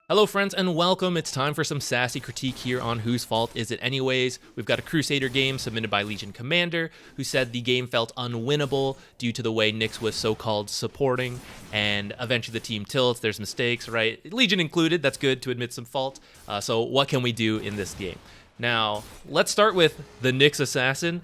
Hello friends and welcome. It's time for some sassy critique here on Whose Fault Is It Anyways? We've got a Crusader game submitted by Legion Commander who said the game felt unwinnable due to the way Nyx was so-called supporting and eventually the team tilts, there's mistakes, right? Legion included, that's good to admit some fault. So what can we do in this game? Now, let's start with the Nyx Assassin.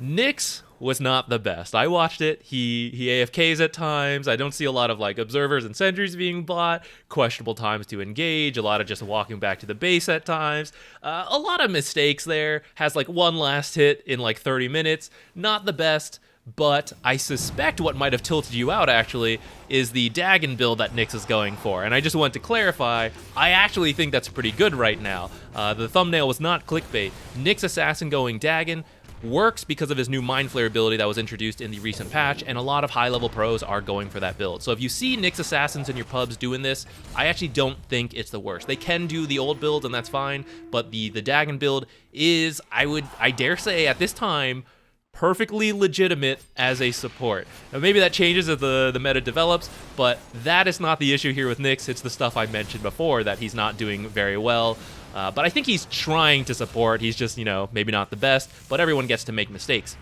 Nyx was not the best. I watched it. He AFKs at times. I don't see a lot of like observers and sentries being bought. Questionable times to engage. A lot of just walking back to the base at times. A lot of mistakes there. Has like one last hit in like 30 minutes. Not the best. But I suspect what might have tilted you out, actually, is the Dagon build that Nyx is going for. And I just want to clarify, I actually think that's pretty good right now. The thumbnail was not clickbait. Nyx Assassin going Dagon works because of his new Mind Flare ability that was introduced in the recent patch, and a lot of high-level pros are going for that build. So if you see Nyx Assassins in your pubs doing this, I actually don't think it's the worst. They can do the old build, and that's fine, but the Dagon build is, I dare say, at this time, perfectly legitimate as a support. Now maybe that changes as the meta develops, but that is not the issue here with Nyx. It's the stuff I mentioned before that he's not doing very well. But I think he's trying to support. He's just, maybe not the best, but everyone gets to make mistakes.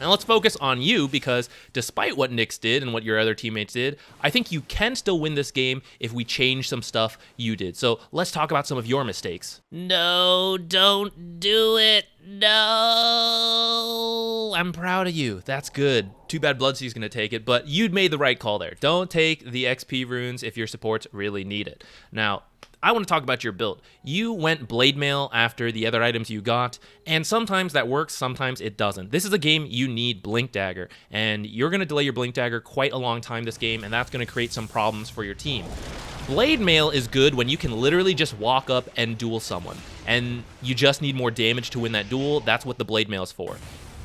Now let's focus on you, because despite what Nyx did and what your other teammates did, I think you can still win this game if we change some stuff you did. So let's talk about some of your mistakes. No, don't do it. No. I'm proud of you. That's good. Too bad Bloodsea's going to take it, but you'd made the right call there. Don't take the XP runes if your supports really need it. Now, I want to talk about your build. You went Blade Mail after the other items you got, and sometimes that works, sometimes it doesn't. This is a game you need Blink Dagger, and you're going to delay your Blink Dagger quite a long time this game, and that's going to create some problems for your team. Blade Mail is good when you can literally just walk up and duel someone, and you just need more damage to win that duel. That's what the Blade Mail is for.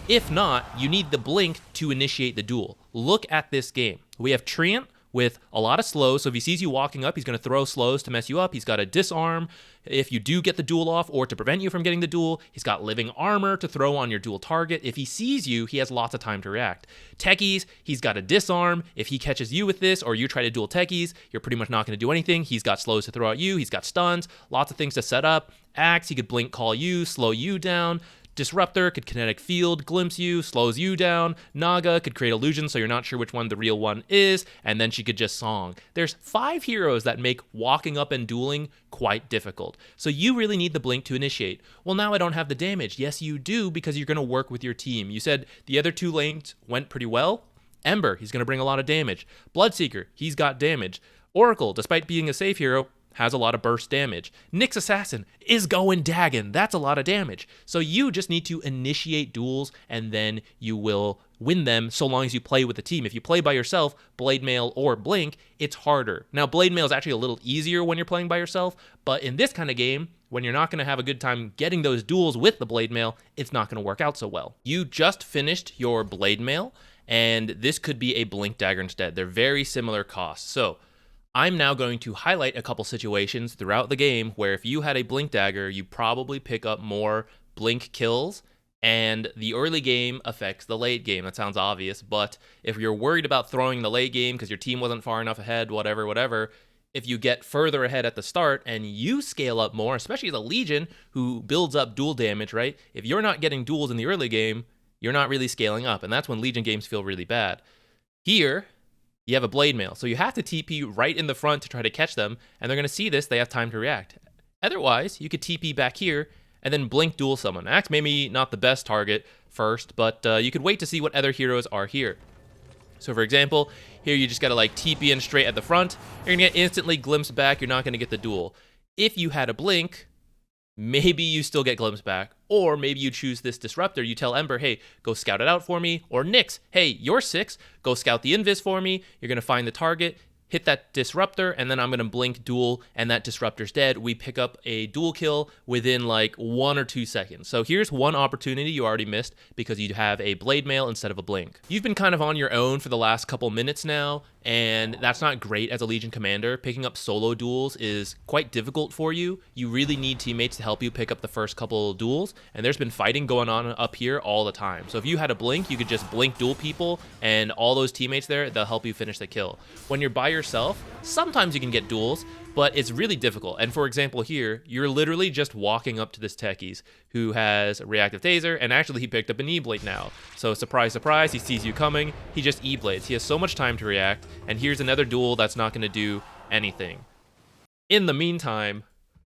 If not, you need the Blink to initiate the duel. Look at this game. We have Treant with a lot of slows, so if he sees you walking up, he's going to throw slows to mess you up. He's got a disarm if you do get the duel off, or to prevent you from getting the duel. He's got living armor to throw on your duel target. If he sees you, he has lots of time to react. Techies, he's got a disarm. If he catches you with this, or you try to duel Techies, you're pretty much not going to do anything. He's got slows to throw at you. He's got stuns, lots of things to set up. Axe, he could blink call you, slow you down. Disruptor could kinetic field, glimpse you, slows you down. Naga could create illusion so you're not sure which one the real one is, and then she could just song. There's 5 heroes that make walking up and dueling quite difficult. So you really need the blink to initiate. Well, now I don't have the damage. Yes, you do, because you're going to work with your team. You said the other 2 lanes went pretty well. Ember, he's going to bring a lot of damage. Bloodseeker, he's got damage. Oracle, despite being a safe hero, has a lot of burst damage. Nyx Assassin is going Dagon. That's a lot of damage. So you just need to initiate duels, and then you will win them so long as you play with the team. If you play by yourself, Blade Mail or Blink, it's harder. Now, Blade Mail is actually a little easier when you're playing by yourself, but in this kind of game, when you're not going to have a good time getting those duels with the Blade Mail, it's not going to work out so well. You just finished your Blade Mail, and this could be a Blink Dagger instead. They're very similar costs. So I'm now going to highlight a couple situations throughout the game where if you had a Blink Dagger, you probably pick up more Blink kills, and the early game affects the late game. That sounds obvious, but if you're worried about throwing the late game because your team wasn't far enough ahead, whatever, if you get further ahead at the start and you scale up more, especially the Legion who builds up duel damage, right? If you're not getting duels in the early game, you're not really scaling up, and that's when Legion games feel really bad. Here, you have a Blade Mail, so you have to TP right in the front to try to catch them, and they're going to see this, they have time to react. Otherwise, you could TP back here, and then blink duel someone. Axe maybe not the best target first, but you could wait to see what other heroes are here. So for example, here you just got to like TP in straight at the front, you're going to get instantly glimpsed back, you're not going to get the duel. If you had a blink, maybe you still get glimpsed back, or maybe you choose this disruptor. You tell Ember, hey, go scout it out for me, or Nyx, hey, you're 6, go scout the invis for me. You're going to find the target, hit that disruptor, and then I'm going to blink duel, and that disruptor's dead. We pick up a duel kill within like 1 or 2 seconds. So here's one opportunity you already missed because you have a Blade Mail instead of a blink. You've been kind of on your own for the last couple minutes now, and that's not great as a Legion commander. Picking up solo duels is quite difficult for you. You really need teammates to help you pick up the first couple of duels, and there's been fighting going on up here all the time. So if you had a blink, you could just blink duel people, and all those teammates there, they'll help you finish the kill. When you're by yourself, sometimes you can get duels, but it's really difficult. And for example here, you're literally just walking up to this techies who has a reactive taser, and actually he picked up an E-blade now. So surprise, surprise, he sees you coming, he just E-blades. He has so much time to react, and here's another duel that's not going to do anything. In the meantime,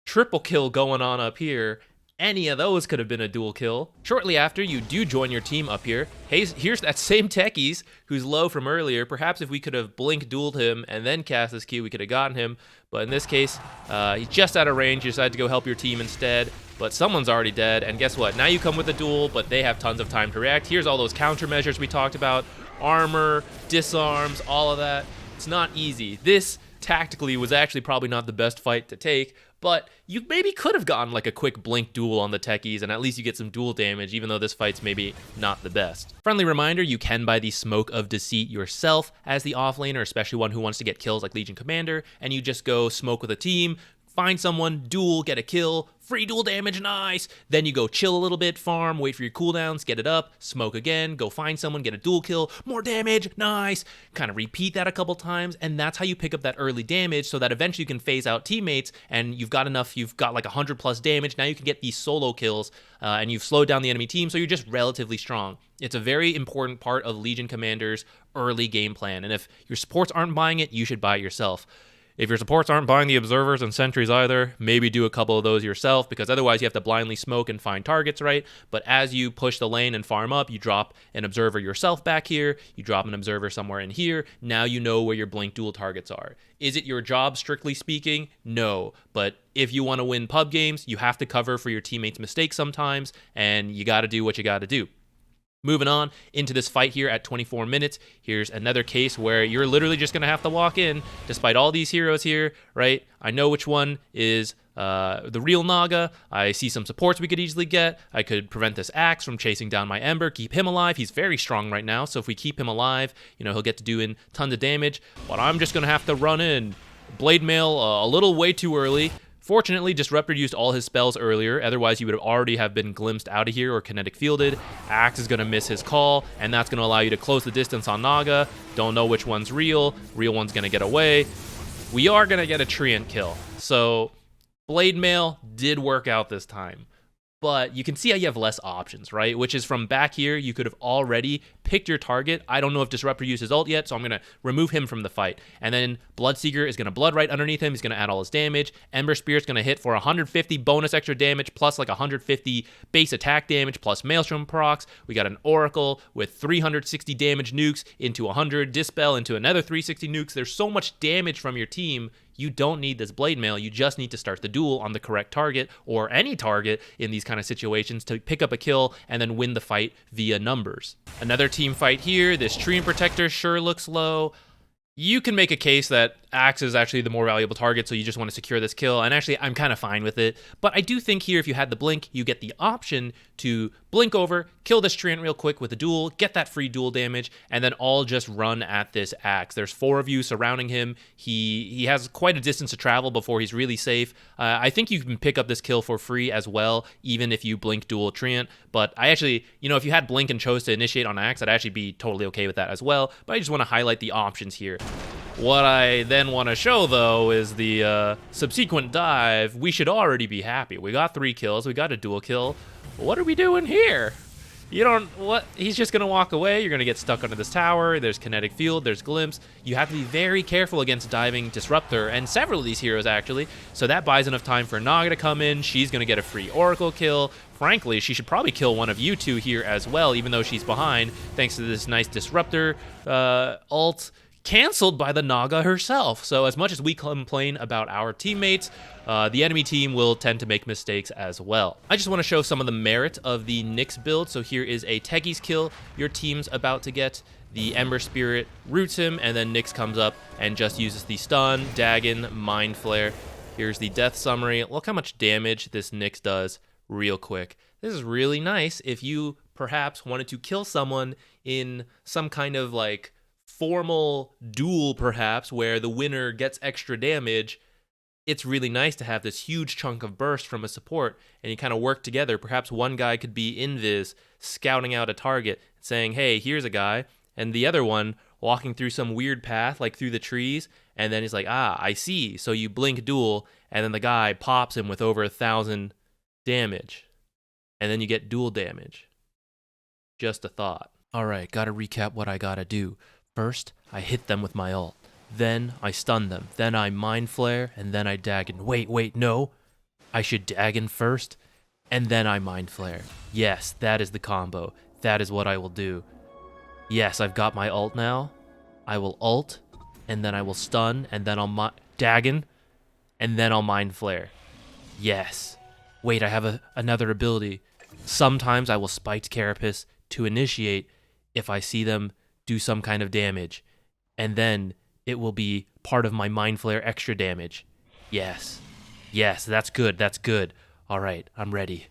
triple kill going on up here. Any of those could have been a dual kill. Shortly after, you do join your team up here. Hey, here's that same techies who's low from earlier. Perhaps if we could have blink dueled him and then cast this Q, we could have gotten him. But in this case, he's just out of range. You decide to go help your team instead. But someone's already dead. And guess what? Now you come with a duel, but they have tons of time to react. Here's all those countermeasures we talked about. Armor, disarms, all of that. It's not easy. This tactically was actually probably not the best fight to take, but you maybe could have gotten like a quick blink duel on the techies, and at least you get some duel damage, even though this fight's maybe not the best. Friendly reminder, you can buy the Smoke of Deceit yourself as the offlaner, especially one who wants to get kills like Legion Commander, and you just go smoke with a team, find someone, duel, get a kill, free duel damage, nice. Then you go chill a little bit, farm, wait for your cooldowns, get it up, smoke again, go find someone, get a duel kill, more damage, nice. Kind of repeat that a couple times, and that's how you pick up that early damage so that eventually you can phase out teammates, and you've got enough, you've got like 100 plus damage, now you can get these solo kills, and you've slowed down the enemy team, so you're just relatively strong. It's a very important part of Legion Commander's early game plan, and if your supports aren't buying it, you should buy it yourself. If your supports aren't buying the observers and sentries either, maybe do a couple of those yourself, because otherwise you have to blindly smoke and find targets, right? But as you push the lane and farm up, you drop an observer yourself back here, you drop an observer somewhere in here, now you know where your blink duel targets are. Is it your job, strictly speaking? No. But if you want to win pub games, you have to cover for your teammates' mistakes sometimes, and you got to do what you got to do. Moving on into this fight here at 24 minutes, here's another case where you're literally just going to have to walk in, despite all these heroes here, right? I know which one is the real Naga. I see some supports we could easily get. I could prevent this Axe from chasing down my Ember, keep him alive. He's very strong right now, so if we keep him alive, you know, he'll get to doing tons of damage. But I'm just going to have to run in. Blade Mail a little way too early. Fortunately, Disruptor used all his spells earlier, otherwise you would have already have been glimpsed out of here or kinetic fielded. Axe is going to miss his call, and that's going to allow you to close the distance on Naga. Don't know which one's real one's going to get away. We are going to get a Treant kill, so Blade Mail did work out this time. But you can see how you have less options, right? Which is from back here, you could have already picked your target. I don't know if Disruptor used his ult yet, so I'm going to remove him from the fight. And then Bloodseeker is going to blood right underneath him. He's going to add all his damage. Ember Spirit's going to hit for 150 bonus extra damage, plus like 150 base attack damage, plus Maelstrom procs. We got an Oracle with 360 damage nukes into 100, Dispel into another 360 nukes. There's so much damage from your team. You don't need this Blade Mail. You just need to start the duel on the correct target, or any target in these kind of situations, to pick up a kill and then win the fight via numbers. Another team fight here. This Treant Protector sure looks low. You can make a case that Axe is actually the more valuable target, so you just want to secure this kill, and actually I'm kind of fine with it. But I do think here, if you had the blink, you get the option to blink over, kill this Treant real quick with a duel, get that free duel damage, and then all just run at this Axe. There's 4 of you surrounding him. He has quite a distance to travel before he's really safe. I think you can pick up this kill for free as well, even if you blink duel Treant. But I actually, you know, if you had blink and chose to initiate on Axe, I'd actually be totally okay with that as well. But I just want to highlight the options here. What I then want to show, though, is the subsequent dive. We should already be happy. We got 3 kills. We got a dual kill. What are we doing here? You don't, what? He's just going to walk away. You're going to get stuck under this tower. There's kinetic field. There's glimpse. You have to be very careful against diving Disruptor, and several of these heroes, actually. So that buys enough time for Naga to come in. She's going to get a free Oracle kill. Frankly, she should probably kill one of you two here as well, even though she's behind, thanks to this nice Disruptor ult. Canceled by the Naga herself. So as much as we complain about our teammates, the enemy team will tend to make mistakes as well. I just want to show some of the merit of the Nyx build. So here is a Techies kill your team's about to get. The Ember Spirit roots him, and then Nyx comes up and just uses the stun, Dagon, Mind Flare. Here's the death summary. Look how much damage this Nyx does real quick. This is really nice if you perhaps wanted to kill someone in some kind of like formal duel, perhaps, where the winner gets extra damage. It's really nice to have this huge chunk of burst from a support, and you kind of work together. Perhaps one guy could be invis, scouting out a target, saying, hey, here's a guy, and the other one walking through some weird path, like through the trees, and then he's like, ah, I see. So you blink duel, and then the guy pops him with over 1,000 damage. And then you get duel damage. Just a thought. Alright, gotta recap what I gotta do. First, I hit them with my ult. Then I stun them. Then I Mind Flare, and then I Dagon. Wait, no. I should Dagon first, and then I Mind Flare. Yes, that is the combo. That is what I will do. Yes, I've got my ult now. I will ult, and then I will stun, and then I'll Dagon, and then I'll Mind Flare. Yes. Wait, I have another ability. Sometimes I will Spiked Carapace to initiate if I see them do some kind of damage, and then it will be part of my Mind Flare extra damage. Yes, that's good. All right, I'm ready.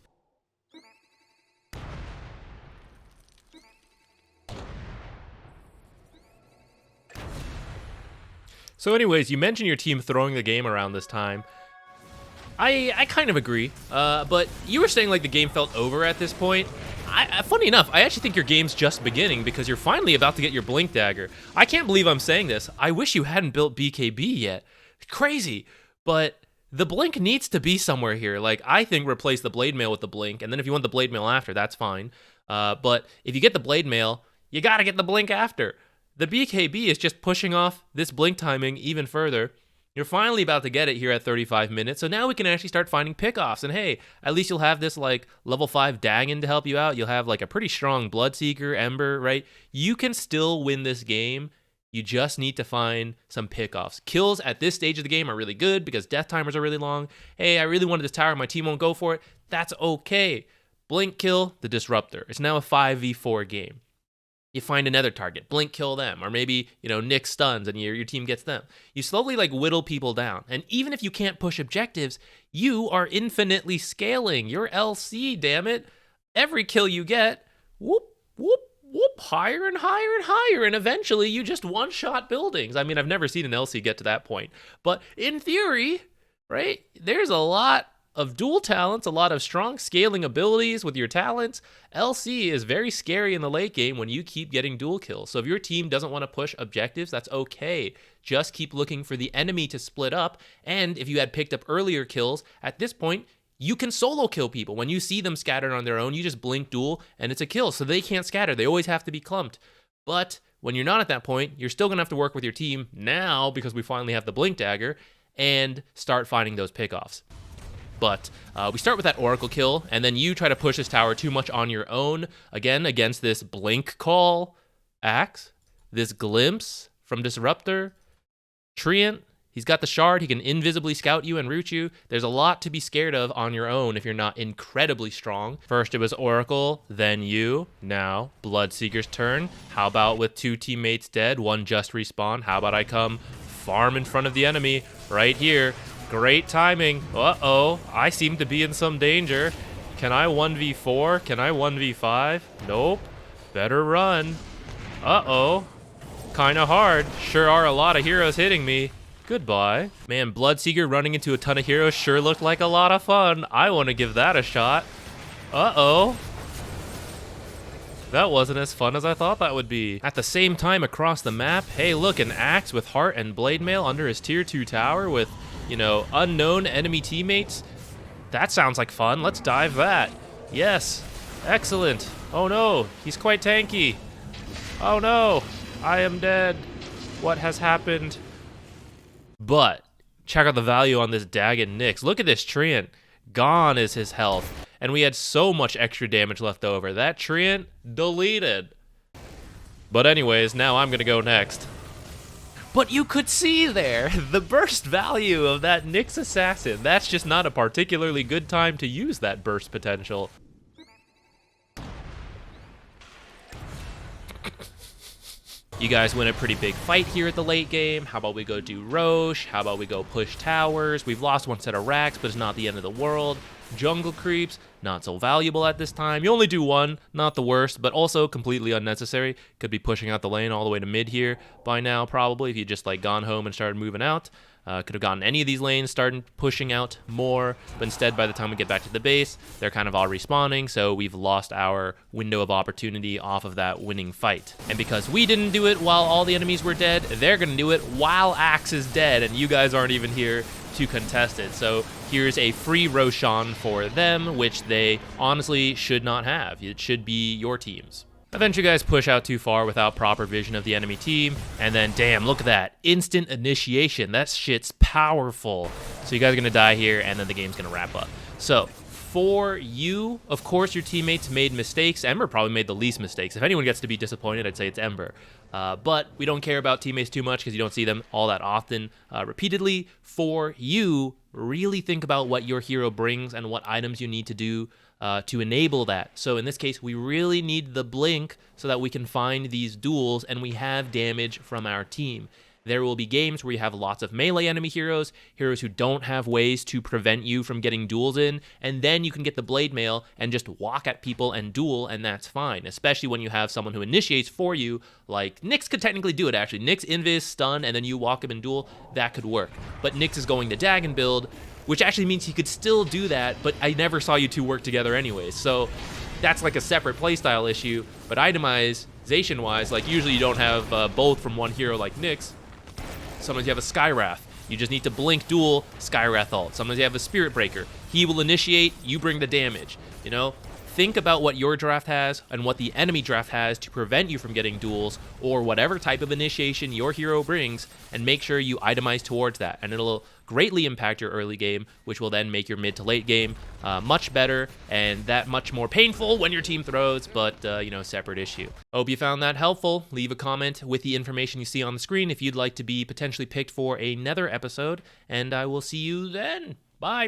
So anyways, you mentioned your team throwing the game around this time. I kind of agree, but you were saying like the game felt over at this point. Funny enough, I actually think your game's just beginning because you're finally about to get your Blink Dagger. I can't believe I'm saying this. I wish you hadn't built BKB yet. Crazy. But the Blink needs to be somewhere here. Like, I think replace the Blade Mail with the Blink, and then if you want the Blade Mail after, that's fine. But if you get the Blade Mail, you gotta get the Blink after. The BKB is just pushing off this Blink timing even further. You're finally about to get it here at 35 minutes, so now we can actually start finding pickoffs. And hey, at least you'll have this like level 5 Dagon to help you out. You'll have like a pretty strong Bloodseeker, Ember, right? You can still win this game. You just need to find some pickoffs. Kills at this stage of the game are really good because death timers are really long. Hey, I really wanted this tower, my team won't go for it. That's okay. Blink kill the Disruptor. It's now a 5v4 game. You find another target, blink kill them, or maybe, Nick stuns and your team gets them. You slowly whittle people down. And even if you can't push objectives, you are infinitely scaling. You're LC, damn it. Every kill you get, whoop, whoop, whoop, higher and higher and higher, and eventually you just one-shot buildings. I mean, I've never seen an LC get to that point. But in theory, right, there's a lot of dual talents, a lot of strong scaling abilities with your talents. LC is very scary in the late game when you keep getting dual kills. So if your team doesn't want to push objectives, that's okay. Just keep looking for the enemy to split up. And if you had picked up earlier kills, at this point, you can solo kill people. When you see them scattered on their own, you just blink duel and it's a kill. So they can't scatter. They always have to be clumped. But when you're not at that point, you're still going to have to work with your team now because we finally have the Blink Dagger and start finding those pickoffs. But we start with that Oracle kill, and then you try to push this tower too much on your own, again, against this Blink Call Axe, this Glimpse from Disruptor, Treant. He's got the Shard. He can invisibly scout you and root you. There's a lot to be scared of on your own if you're not incredibly strong. First it was Oracle, then you. Now Bloodseeker's turn. How about with 2 teammates dead, 1 just respawn? How about I come farm in front of the enemy right here? Great timing. Uh-oh, I seem to be in some danger. Can I 1v4? Can I 1v5? Nope. Better run. Uh-oh. Kinda hard. Sure are a lot of heroes hitting me. Goodbye. Man, Bloodseeker running into a ton of heroes sure looked like a lot of fun. I want to give that a shot. Uh-oh. That wasn't as fun as I thought that would be. At the same time across the map, hey look, an Axe with Heart and Blade Mail under his tier 2 tower with, unknown enemy teammates. That sounds like fun. Let's dive that. Yes. Excellent. Oh no, he's quite tanky. Oh no, I am dead. What has happened? But check out the value on this Dagon Nyx. Look at this Treant. Gone is his health. And we had so much extra damage left over. That Treant deleted. But anyways, now I'm going to go next. But you could see there the burst value of that Nyx Assassin. That's just not a particularly good time to use that burst potential. You guys win a pretty big fight here at the late game. How about we go do Roche? How about we go push towers? We've lost 1 set of racks, but it's not the end of the world. Jungle creeps, not so valuable at this time. You only do 1, not the worst, but also completely unnecessary. Could be pushing out the lane all the way to mid here by now, probably, if you just gone home and started moving out. Could have gotten any of these lanes, started pushing out more, but instead by the time we get back to the base, they're kind of all respawning, so we've lost our window of opportunity off of that winning fight. And because we didn't do it while all the enemies were dead, they're going to do it while Axe is dead, and you guys aren't even here to contest it. So here's a free Roshan for them, which they honestly should not have. It should be your team's. Eventually, you guys push out too far without proper vision of the enemy team, and then, damn, look at that. Instant initiation. That shit's powerful. So you guys are going to die here, and then the game's going to wrap up. So, for you, of course, your teammates made mistakes. Ember probably made the least mistakes. If anyone gets to be disappointed, I'd say it's Ember. But we don't care about teammates too much because you don't see them all that often. Repeatedly, for you, really think about what your hero brings and what items you need to do to enable that. So in this case, we really need the blink so that we can find these duels and we have damage from our team. There will be games where you have lots of melee enemy heroes who don't have ways to prevent you from getting duels in, and then you can get the blade mail and just walk at people and duel, and that's fine, especially when you have someone who initiates for you, like Nyx could technically do it actually. Nyx invis, stun, and then you walk him and duel, that could work. But Nyx is going the Dagon build, which actually means he could still do that, but I never saw you two work together anyways, so that's like a separate playstyle issue. But itemization-wise, like usually you don't have both from one hero like Nyx. Sometimes you have a Skywrath. You just need to blink duel, Skywrath ult. Sometimes you have a Spirit Breaker. He will initiate, you bring the damage. You know, think about what your draft has and what the enemy draft has to prevent you from getting duels or whatever type of initiation your hero brings, and make sure you itemize towards that. And it'll greatly impact your early game, which will then make your mid to late game much better and that much more painful when your team throws, but you know, separate issue. Hope you found that helpful. Leave a comment with the information you see on the screen if you'd like to be potentially picked for another episode, and I will see you then. Bye.